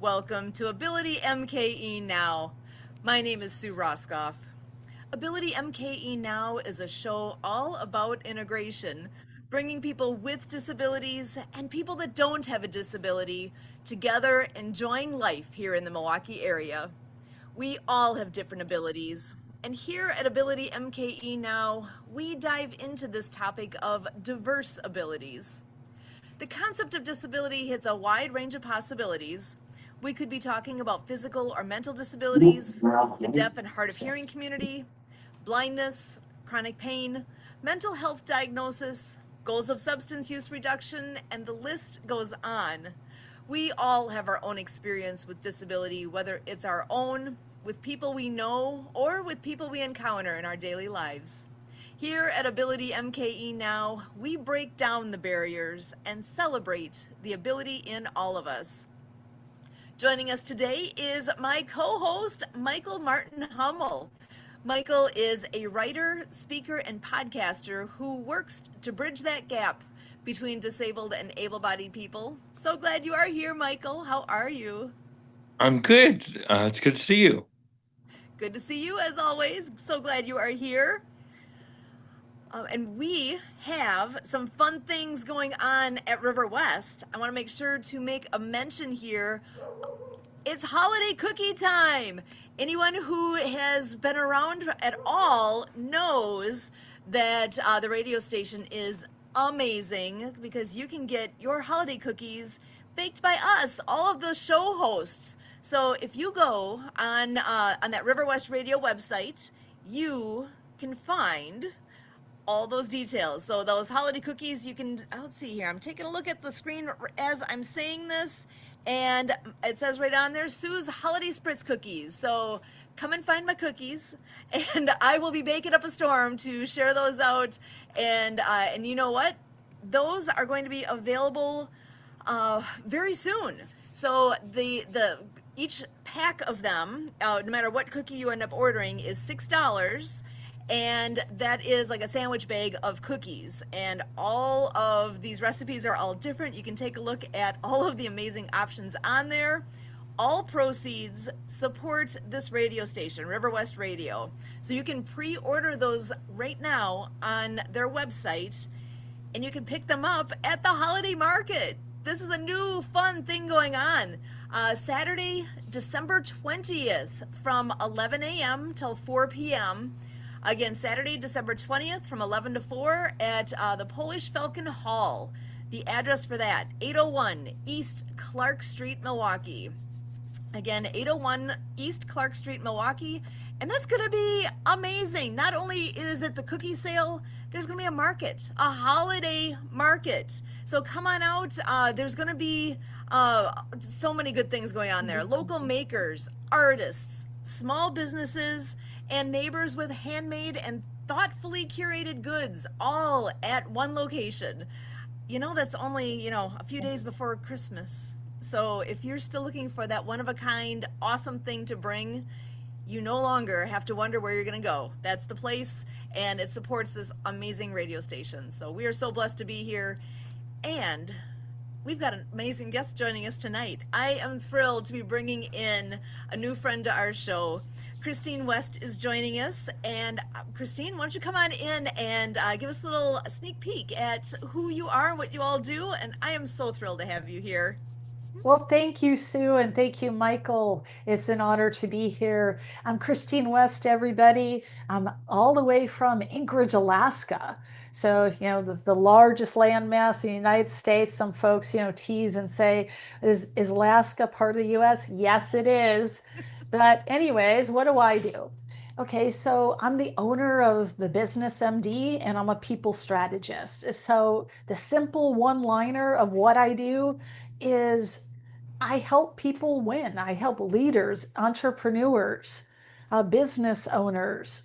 Welcome to AbilityMKE Now. My name is Sue Roscoff. AbilityMKE Now is a show all about integration, bringing people with disabilities and people that don't have a disability together enjoying life here in the Milwaukee area. We all have different abilities, and here at AbilityMKE Now, we dive into this topic of diverse abilities. The concept of disability hits a wide range of possibilities. We could be talking about physical or mental disabilities, the deaf and hard of hearing community, blindness, chronic pain, mental health diagnosis, goals of substance use reduction, and the list goes on. We all have our own experience with disability, whether it's our own, with people we know, or with people we encounter in our daily lives. Here at Ability MKE Now, we break down the barriers and celebrate the ability in all of us. Joining us today is my co-host, Michael Martin Hummel. Michael is a writer, speaker, and podcaster who works to bridge that gap between disabled and able-bodied people. So glad you are here, Michael. How are you? I'm good. It's good to see you. Good to see you as always. So glad you are here. And we have some fun things going on at River West. I want to make sure to make a mention here. It's holiday cookie time. Anyone who has been around at all knows that the radio station is amazing because you can get your holiday cookies baked by us, all of the show hosts. So if you go on that River West Radio website, you can find all those details. So those holiday cookies, you can, let's see here, I'm taking a look at the screen as I'm saying this, and it says right on there, Sue's Holiday Spritz Cookies. So come and find my cookies, and I will be baking up a storm to share those out. And you know what? Those are going to be available very soon. So the each pack of them, no matter what cookie you end up ordering, is $6, and that is like a sandwich bag of cookies. And all of these recipes are all different. You can take a look at all of the amazing options on there. All proceeds support this radio station, River West Radio. So you can pre-order those right now on their website, and you can pick them up at the holiday market. This is a new fun thing going on. Saturday, December 20th from 11 a.m. till 4 p.m. Again, Saturday, December 20th from 11 to 4 at the Polish Falcon Hall. The address for that, 801 East Clark Street, Milwaukee. Again, 801 East Clark Street, Milwaukee. And that's going to be amazing. Not only is it the cookie sale, there's going to be a market, a holiday market. So come on out. There's going to be so many good things going on there. Local makers, artists, small businesses, and neighbors with handmade and thoughtfully curated goods all at one location. You know, that's only, a few days before Christmas. So if you're still looking for that one of a kind, awesome thing to bring, you no longer have to wonder where you're going to go. That's the place, and it supports this amazing radio station. So we are so blessed to be here. And we've got an amazing guest joining us tonight. I am thrilled to be bringing in a new friend to our show. Christine West is joining us. And Christine, why don't you come on in and give us a little sneak peek at who you are and what you all do. And I am so thrilled to have you here. Well, thank you, Sue, and thank you, Michael. It's an honor to be here. I'm Christine West, everybody. I'm all the way from Anchorage, Alaska. So, the largest landmass in the United States. Some folks, tease and say, is Alaska part of the US? Yes, it is. But anyways, what do I do? Okay, so I'm the owner of the Business MD and I'm a people strategist. So the simple one-liner of what I do is I help people win. I help leaders, entrepreneurs, business owners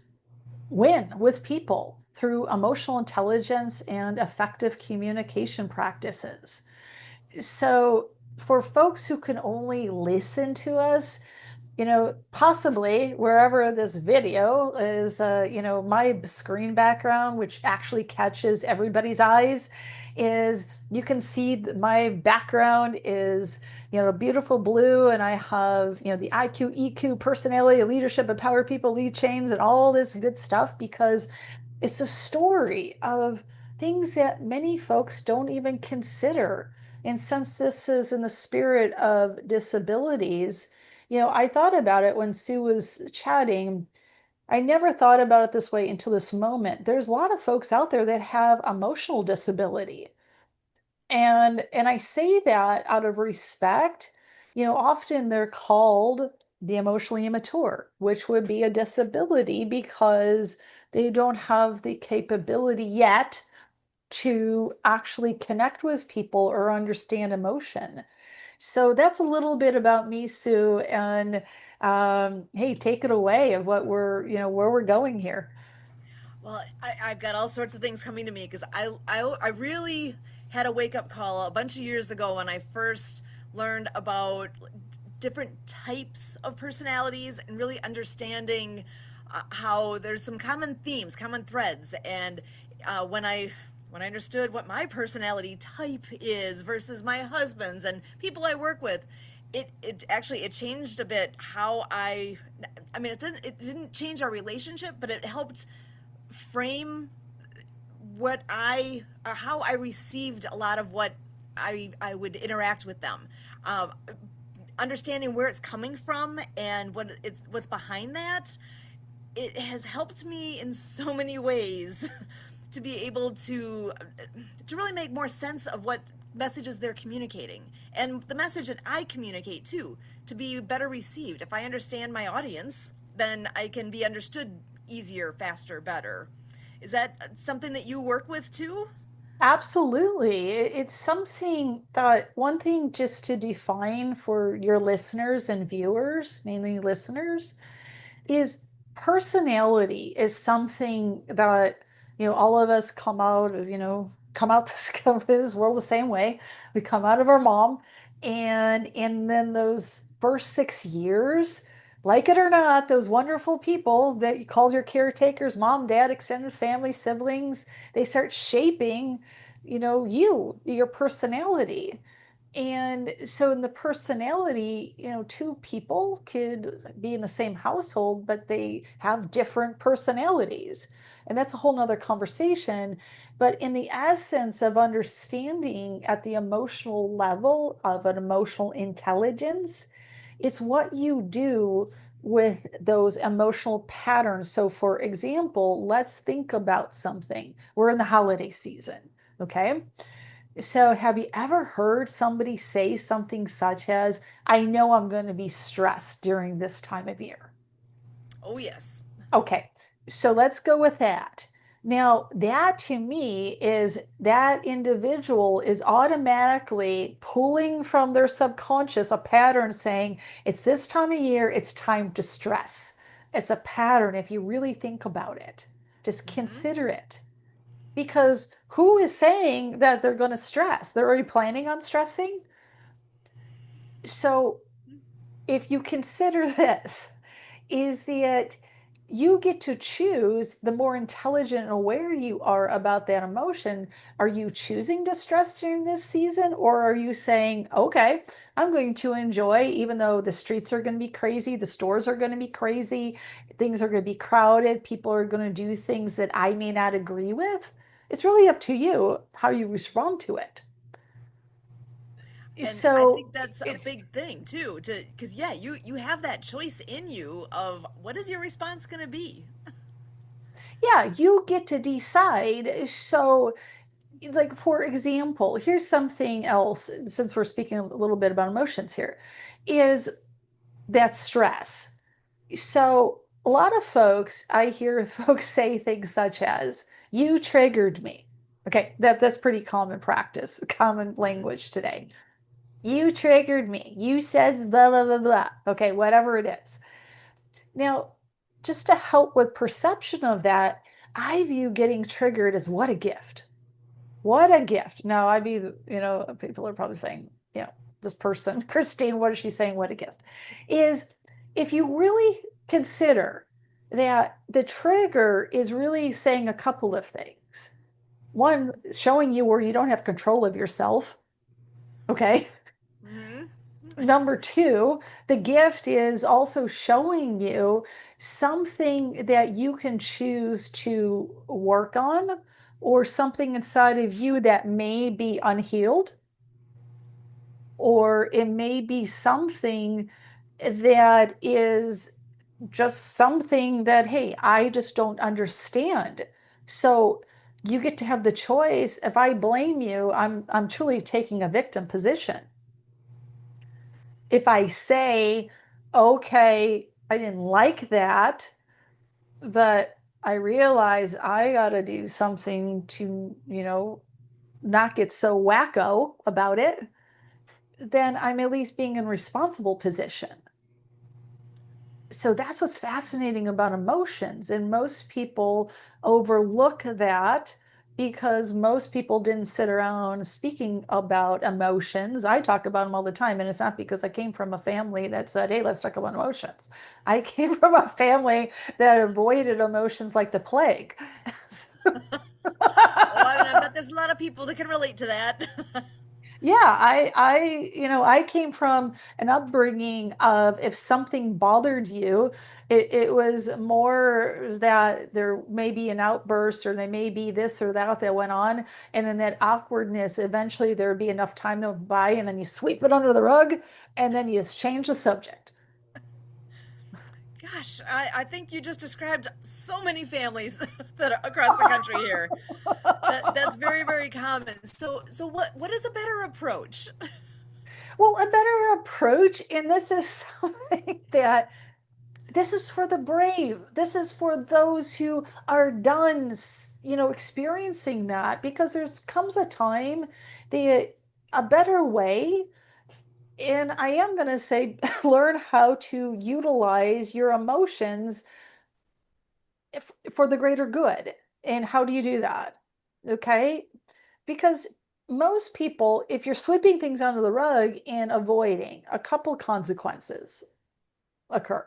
win with people through emotional intelligence and effective communication practices. So for folks who can only listen to us, possibly wherever this video is, my screen background, which actually catches everybody's eyes, is you can see my background is, beautiful blue, and I have, the IQ, EQ, personality, leadership, empower people, lead chains, and all this good stuff because it's a story of things that many folks don't even consider. And since this is in the spirit of disabilities, I thought about it when Sue was chatting. I never thought about it this way until this moment. There's a lot of folks out there that have emotional disability. And I say that out of respect. Often they're called the emotionally immature, which would be a disability because they don't have the capability yet to actually connect with people or understand emotion. So that's a little bit about me, Sue. And hey, take it away of what where we're going here. Well, I've got all sorts of things coming to me because I really had a wake up call a bunch of years ago when I first learned about different types of personalities and really understanding how there's some common themes, common threads, and when I understood what my personality type is versus my husband's and people I work with, it actually it changed a bit how I mean it didn't change our relationship, but it helped frame what I or how I received a lot of what I would interact with them. Um, Understanding where it's coming from and what's behind that, it has helped me in so many ways to be able to really make more sense of what messages they're communicating and the message that I communicate too to be better received. If I understand my audience, then I can be understood easier, faster, better. Is that something that you work with too? Absolutely. It's something that one thing just to define for your listeners and viewers, mainly listeners, is personality is something that, all of us come out of, come out this world the same way. We come out of our mom, and then those first 6 years, like it or not, those wonderful people that you call your caretakers, mom, dad, extended family, siblings, they start shaping, your personality. And so in the personality, two people could be in the same household, but they have different personalities. And that's a whole nother conversation. But in the essence of understanding at the emotional level of an emotional intelligence, it's what you do with those emotional patterns. So, for example, let's think about something. We're in the holiday season, okay? So, have you ever heard somebody say something such as, I know I'm going to be stressed during this time of year? Oh, yes. Okay, so let's go with that. Now, that to me is that individual is automatically pulling from their subconscious a pattern saying, it's this time of year, it's time to stress. It's a pattern if you really think about it. Just Mm-hmm. consider it. Because who is saying that they're going to stress? They're already planning on stressing. So if you consider this, is that you get to choose the more intelligent and aware you are about that emotion. Are you choosing to stress during this season? Or are you saying, okay, I'm going to enjoy, even though the streets are going to be crazy, the stores are going to be crazy, things are going to be crowded, people are going to do things that I may not agree with? It's really up to you how you respond to it. And I So think that's a it's big thing too, to because yeah, you have that choice in you of what is your response going to be. yeah, you get to decide. So, like, for example, here's something else, since we're speaking a little bit about emotions here, is that stress. So, a lot of folks, I hear folks say things such as, you triggered me. Okay, that's pretty common practice, common Mm-hmm. language today. You triggered me. You said blah, blah, blah, blah. Okay, whatever it is. Now, just to help with perception of that, I view getting triggered as what a gift. What a gift. Now, I mean, people are probably saying, this person, Christine, what is she saying? What a gift. Is if you really consider that the trigger is really saying a couple of things. one, showing you where you don't have control of yourself. Okay. Hmm. Number two, the gift is also showing you something that you can choose to work on, or something inside of you that may be unhealed, or it may be something that is just something that, hey, I just don't understand. So you get to have the choice. If I blame you, I'm truly taking a victim position. If I say, okay, I didn't like that, but I realize I got to do something to, not get so wacko about it, then I'm at least being in responsible position. So that's what's fascinating about emotions. And most people overlook that because most people didn't sit around speaking about emotions. I talk about them all the time. And it's not because I came from a family that said, hey, let's talk about emotions. I came from a family that avoided emotions like the plague. Oh, I bet there's a lot of people that can relate to that. Yeah, I came from an upbringing of, if something bothered you, it was more that there may be an outburst, or there may be this or that went on, and then that awkwardness, eventually there would be enough time to go by, and then you sweep it under the rug, and then you just change the subject. Gosh, I think you just described so many families that are across the country here. That's very, very common. So what is a better approach? Well, a better approach, and this is something that, this is for the brave. This is for those who are done, experiencing that, because there's comes a time, the a better way, and I am going to say, learn how to utilize your emotions for the greater good. And how do you do that? Okay? Because most people, if you're sweeping things under the rug and avoiding, a couple consequences occur.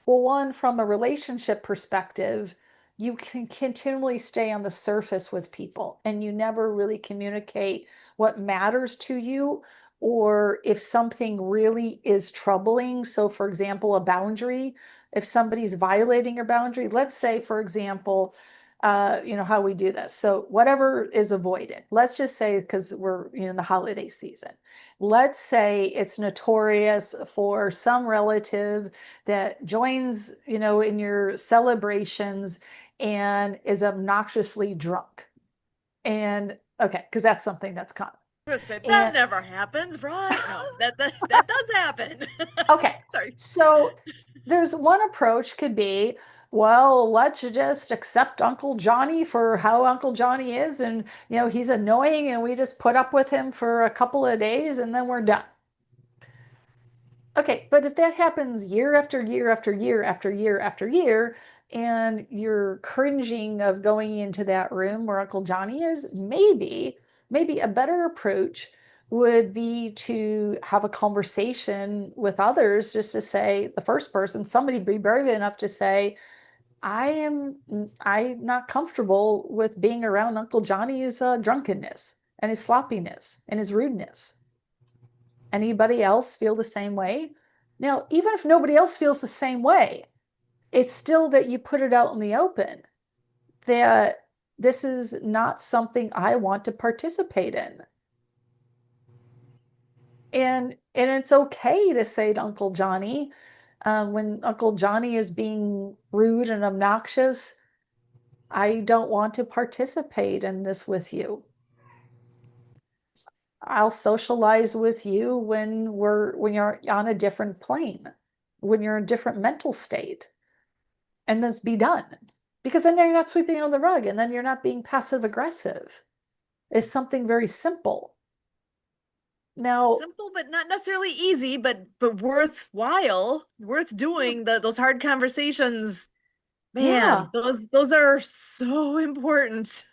Well, one, from a relationship perspective, you can continually stay on the surface with people and you never really communicate what matters to you, or if something really is troubling. So, for example, a boundary, if somebody's violating your boundary, let's say, for example, how we do this. So, whatever is avoided, let's just say, because we're in the holiday season, let's say it's notorious for some relative that joins, in your celebrations and is obnoxiously drunk. And okay, because that's something that's common. Listen, that And never happens, right? No, that does happen. okay, Sorry. so there's one approach could be, well, let's just accept Uncle Johnny for how Uncle Johnny is, and he's annoying, and we just put up with him for a couple of days, and then we're done. Okay, but if that happens year after year after year after year after year, and you're cringing of going into that room where Uncle Johnny is, maybe a better approach would be to have a conversation with others, just to say, the first person, somebody be brave enough to say, I'm not comfortable with being around Uncle Johnny's drunkenness and his sloppiness and his rudeness. Anybody else feel the same way? Now, even if nobody else feels the same way, it's still that you put it out in the open that this is not something I want to participate in. And it's okay to say to Uncle Johnny, when Uncle Johnny is being rude and obnoxious, I don't want to participate in this with you. I'll socialize with you when you're on a different plane, when you're in a different mental state, and this be done. Because then you're not sweeping on the rug, and then you're not being passive aggressive. It's something very simple. Now, Simple, but not necessarily easy, but worthwhile, worth doing. Those hard conversations, yeah, man, those are so important.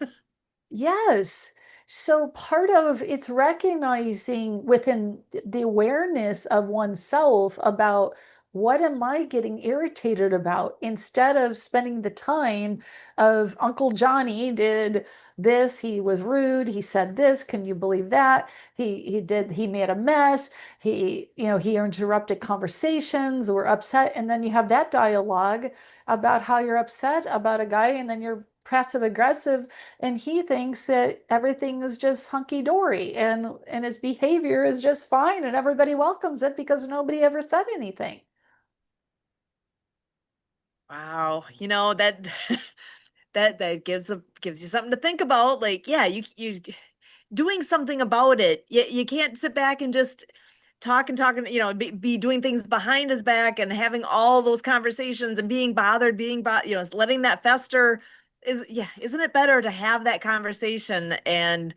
yes. So part of it's recognizing within the awareness of oneself about What am I getting irritated about? Instead of spending the time of Uncle Johnny did this, he was rude, he said this, can you believe that? He made a mess, he interrupted conversations, we're upset, and then you have that dialogue about how you're upset about a guy, and then you're passive aggressive, and he thinks that everything is just hunky dory, and his behavior is just fine, and everybody welcomes it because nobody ever said anything. Wow, that that gives you something to think about. Like, yeah, you doing something about it. You can't sit back and just talk and talk and be doing things behind his back and having all those conversations and being bothered, letting that fester. Isn't it better to have that conversation and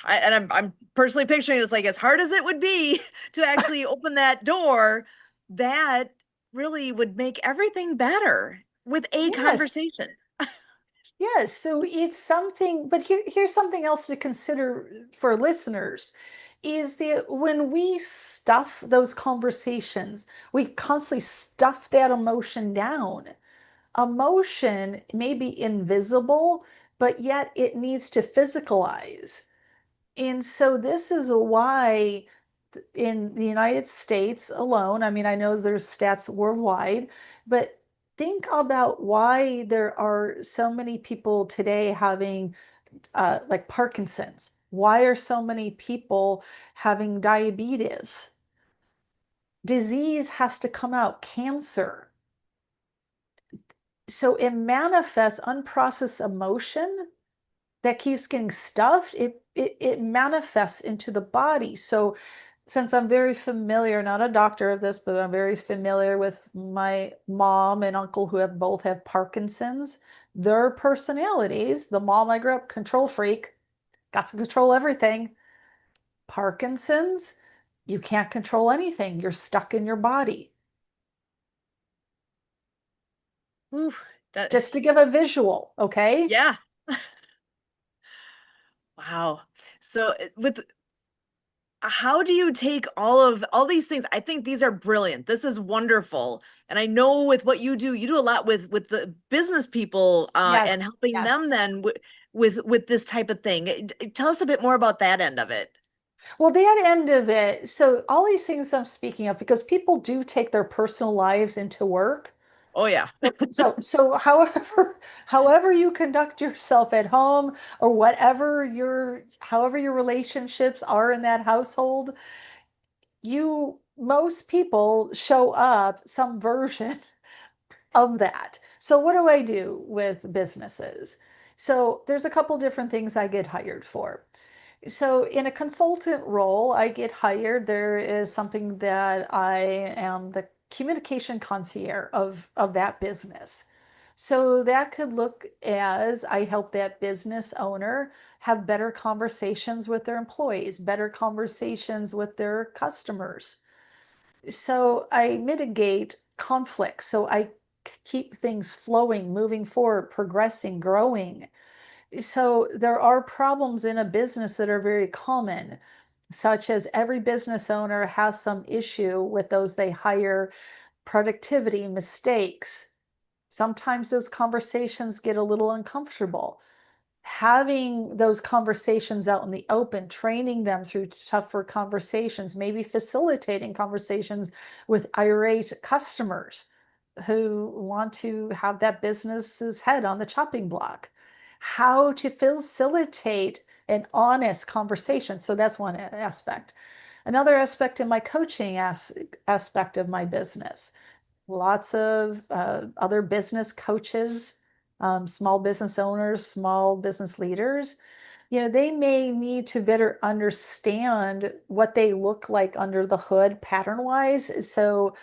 I'm personally picturing it's like as hard as it would be to actually open that door, that really would make everything better with a Yes. conversation. Yes, so it's something, but here's something else to consider for listeners is that when we stuff those conversations, we constantly stuff that emotion down. Emotion may be invisible, but yet it needs to physicalize. And so this is why in the United States alone, I mean, I know there's stats worldwide, but think about why there are so many people today having like Parkinson's. Why are so many people having diabetes? Disease has to come out, cancer. So it manifests unprocessed emotion that keeps getting stuffed. It manifests into the body. So since I'm very familiar, not a doctor of this, but I'm very familiar with my mom and uncle who have both have Parkinson's, their personalities, the mom I grew up, control freak, got to control everything. Parkinson's, you can't control anything. You're stuck in your body. Oof, that Just to give a visual, okay? yeah. Wow. So with how do you take all these things? I think these are brilliant. This is wonderful. And I know with what you do a lot with the business people and Yes, helping them yes. then with this type of thing. Tell us a bit more about that end of it. Well, that end of it, so all these things I'm speaking of, because people do take their personal lives into work. Oh yeah. So however you conduct yourself at home or however your relationships are in that household, most people show up some version of that. So what do I do with businesses? So there's a couple different things I get hired for. So in a consultant role, I get hired. There is something that I am the communication concierge of that business. So that could look as I help that business owner have better conversations with their employees, better conversations with their customers. So I mitigate conflict. So I keep things flowing, moving forward, progressing, growing. So there are problems in a business that are very common, such as every business owner has some issue with those they hire, productivity, mistakes. Sometimes those conversations get a little uncomfortable. Having those conversations out in the open, training them through tougher conversations, maybe facilitating conversations with irate customers who want to have that business's head on the chopping block. How to facilitate an honest conversation. So that's one aspect. Another aspect in my coaching aspect of my business, lots of other business coaches, small business owners, small business leaders. They may need to better understand what they look like under the hood pattern wise. So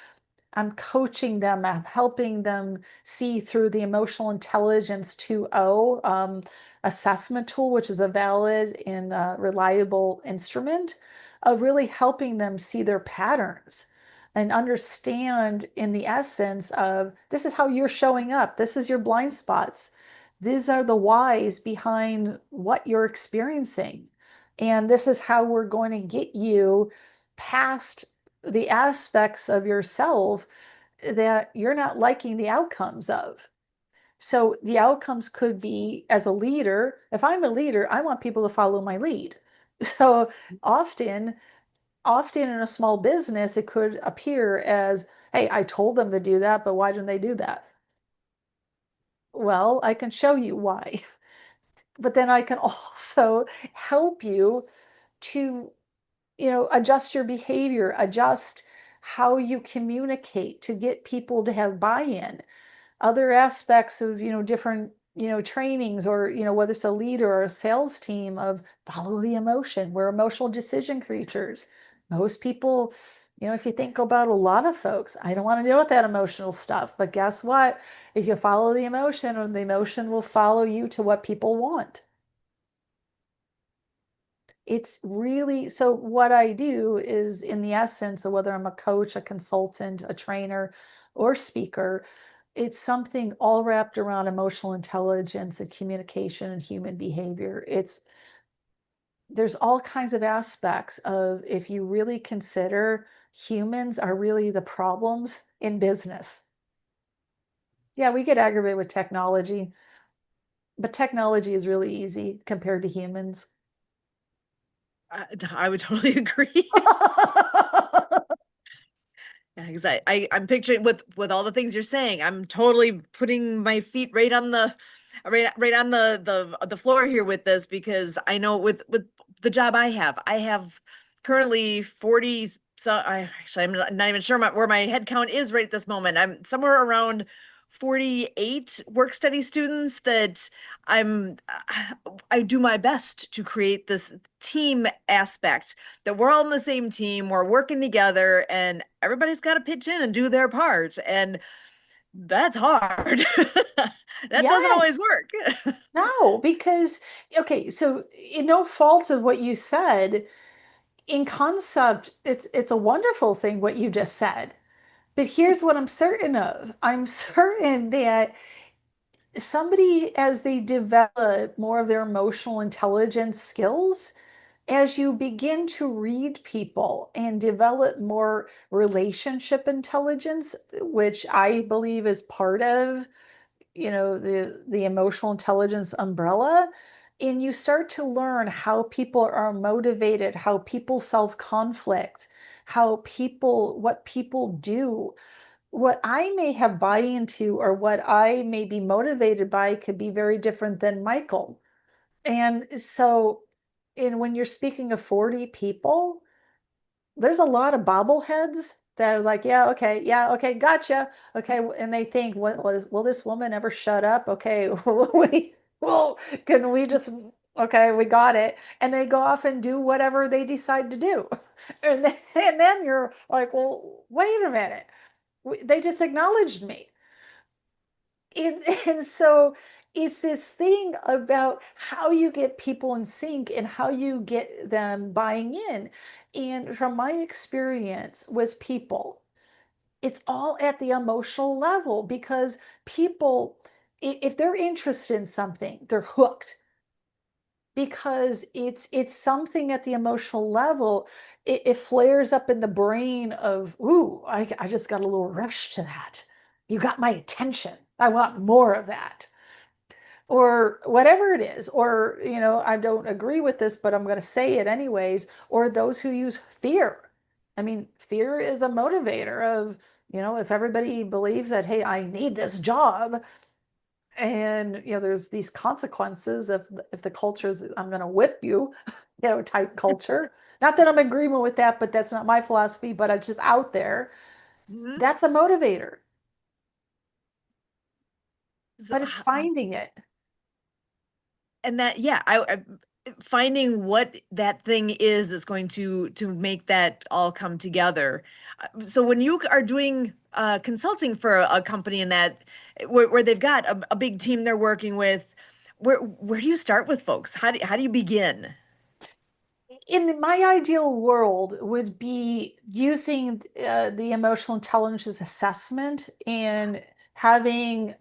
I'm coaching them, I'm helping them see through the emotional intelligence 2.0 assessment tool, which is a valid and reliable instrument of really helping them see their patterns and understand in the essence of this is how you're showing up, this is your blind spots, these are the whys behind what you're experiencing. And this is how we're going to get you past the aspects of yourself that you're not liking the outcomes of. So the outcomes could be, as a leader, if I'm a leader, I want people to follow my lead. So often, often in a small business, it could appear as, hey, I told them to do that, but why didn't they do that? Well, I can show you why. But then I can also help you to, adjust your behavior, adjust how you communicate to get people to have buy-in. Other aspects of, different, trainings, or, whether it's a leader or a sales team, of follow the emotion. We're emotional decision creatures. Most people, if you think about a lot of folks, I don't want to deal with that emotional stuff. But guess what? If you follow the emotion, or the emotion will follow you to what people want. It's really, so what I do is, in the essence of whether I'm a coach, a consultant, a trainer, or speaker, it's something all wrapped around emotional intelligence and communication and human behavior. There's all kinds of aspects of, if you really consider, humans are really the problems in business. Yeah, we get aggravated with technology, but technology is really easy compared to humans. I would totally agree. Yeah, because I'm picturing, with all the things you're saying, I'm totally putting my feet right on the floor here with this, because I know with the job I have currently 40, so I'm not even sure where my head count is right at this moment. I'm somewhere around 48 work study students that I'm I do my best to create this team aspect, that we're all in the same team, we're working together, and everybody's got to pitch in and do their part. And that's hard. That doesn't always Yes. work. No, because, okay, so in no fault of what you said, in concept, it's a wonderful thing what you just said. But here's what I'm certain of. I'm certain that somebody, as they develop more of their emotional intelligence skills, as you begin to read people and develop more relationship intelligence, which I believe is part of, the emotional intelligence umbrella, and you start to learn how people are motivated, how people self conflict, what people do, what I may have buy into, or what I may be motivated by, could be very different than Michael. And so, when you're speaking of 40 people, there's a lot of bobbleheads that are like, yeah, okay, gotcha. Okay, and they think, what was, will this woman ever shut up? Okay, well, can we just, okay, we got it. And they go off and do whatever they decide to do. And then you're like, well, wait a minute. They just acknowledged me. And so it's this thing about how you get people in sync and how you get them buying in. And from my experience with people, it's all at the emotional level, because people, if they're interested in something, they're hooked, because it's something at the emotional level. It flares up in the brain of, ooh, I just got a little rush to that. You got my attention. I want more of that, or whatever it is. Or, I don't agree with this, but I'm going to say it anyways. Or those who use fear. I mean, fear is a motivator of, if everybody believes that, hey, I need this job, and, there's these consequences, if the culture is, I'm going to whip you, type culture. Not that I'm in agreement with that, but that's not my philosophy, but it's just out there. Mhm. That's a motivator, So, but it's finding it. and that, yeah, I finding what that thing is that's going to make that all come together. So when you are doing consulting for a company, in that where they've got a big team they're working with, where do you start with folks? How do you begin? In my ideal world, would be using the emotional intelligence assessment, and having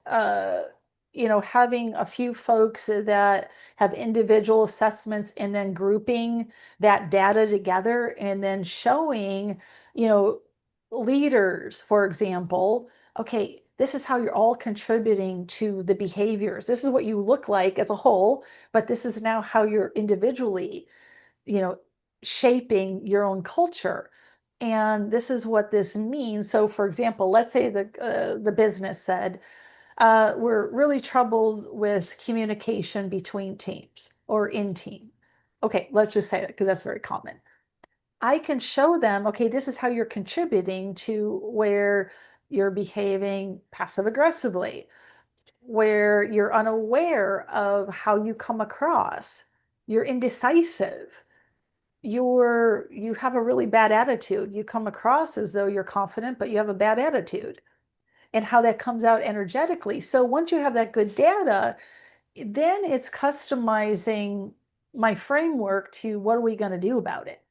having a few folks that have individual assessments and then grouping that data together and then showing, you know, leaders, for example, okay, this is how you're all contributing to the behaviors. This is what you look like as a whole, but this is now how you're individually, you know, shaping your own culture. And this is what this means. So, for example, let's say the business said, we're really troubled with communication between teams or in team. Okay, let's just say that because that's very common. I can show them, okay, this is how you're contributing to where you're behaving passive aggressively, where you're unaware of how you come across, you're indecisive, you have a really bad attitude. You come across as though you're confident, but you have a bad attitude, and how that comes out energetically. So once you have that good data, then it's customizing my framework to what are we going to do about it.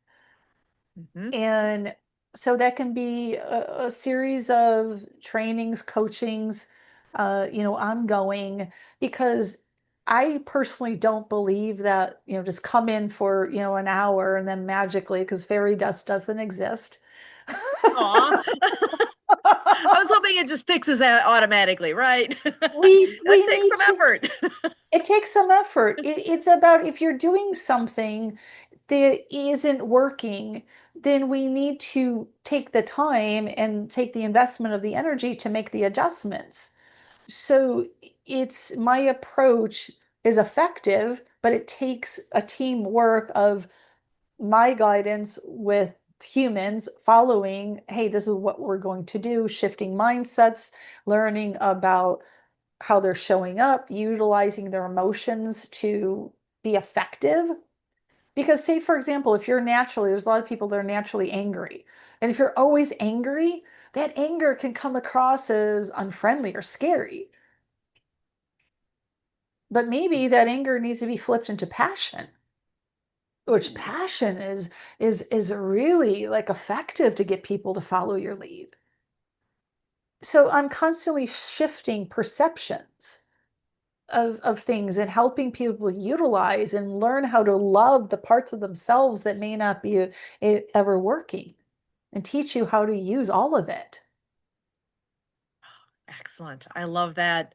Mhm. And so that can be a series of trainings, coachings, ongoing, because I personally don't believe that, just come in for, an hour and then magically, because fairy dust doesn't exist. Aw. I was hoping it just fixes that automatically, right? That We takes need some to, effort. it takes some effort. It's about, if you're doing something that isn't working, then we need to take the time and take the investment of the energy to make the adjustments. So it's my approach is effective, but it takes a teamwork of my guidance with humans following, hey, this is what we're going to do, shifting mindsets, learning about how they're showing up, utilizing their emotions to be effective. Because, say, for example, if you're naturally, there's a lot of people that are naturally angry. And if you're always angry, that anger can come across as unfriendly or scary. But maybe that anger needs to be flipped into passion, which Ooh. passion is really like effective to get people to follow your lead. So I'm constantly shifting perceptions of things and helping people utilize and learn how to love the parts of themselves that may not be ever working, and teach you how to use all of it. Excellent. I love that.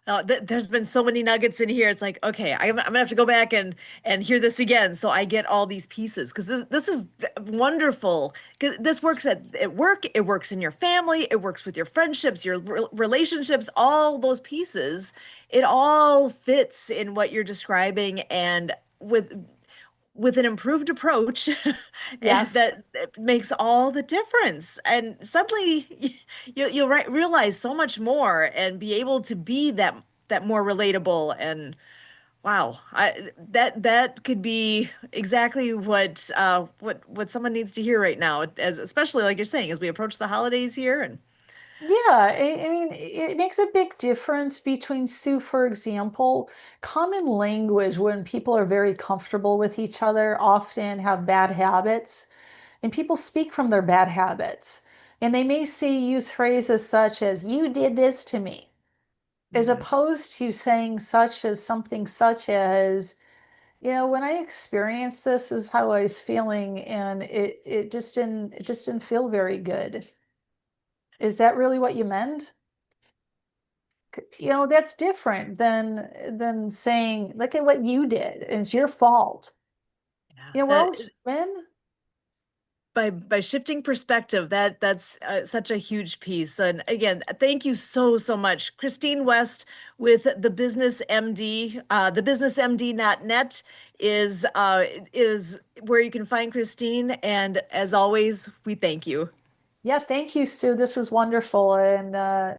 There's been so many nuggets in here. It's like, okay, I'm gonna have to go back and hear this again so I get all these pieces, because this is wonderful. Because this works at work, it works in your family, it works with your friendships, your relationships, all those pieces. It all fits in what you're describing, and with an improved approach, and Yes. that makes all the difference. And suddenly you'll realize so much more and be able to be that more relatable. And wow, that could be exactly what someone needs to hear right now, as especially like you're saying, as we approach the holidays here. And Yeah, I mean, it makes a big difference between, Sue, for example, common language when people are very comfortable with each other often have bad habits, and people speak from their bad habits. And they may say, use phrases such as, you did this to me, as Mhm. opposed to saying such as something such as, when I experienced this is how I was feeling, and it just didn't feel very good. Is that really what you meant? That's different than saying, look at what you did, and it's your fault. Yeah, We're all men. by shifting perspective, that's such a huge piece. And again, thank you so much, Christine West with the Business MD. The Business MD.net is where you can find Christine. And as always, we thank you. Yeah, thank you, Sue. This was wonderful, and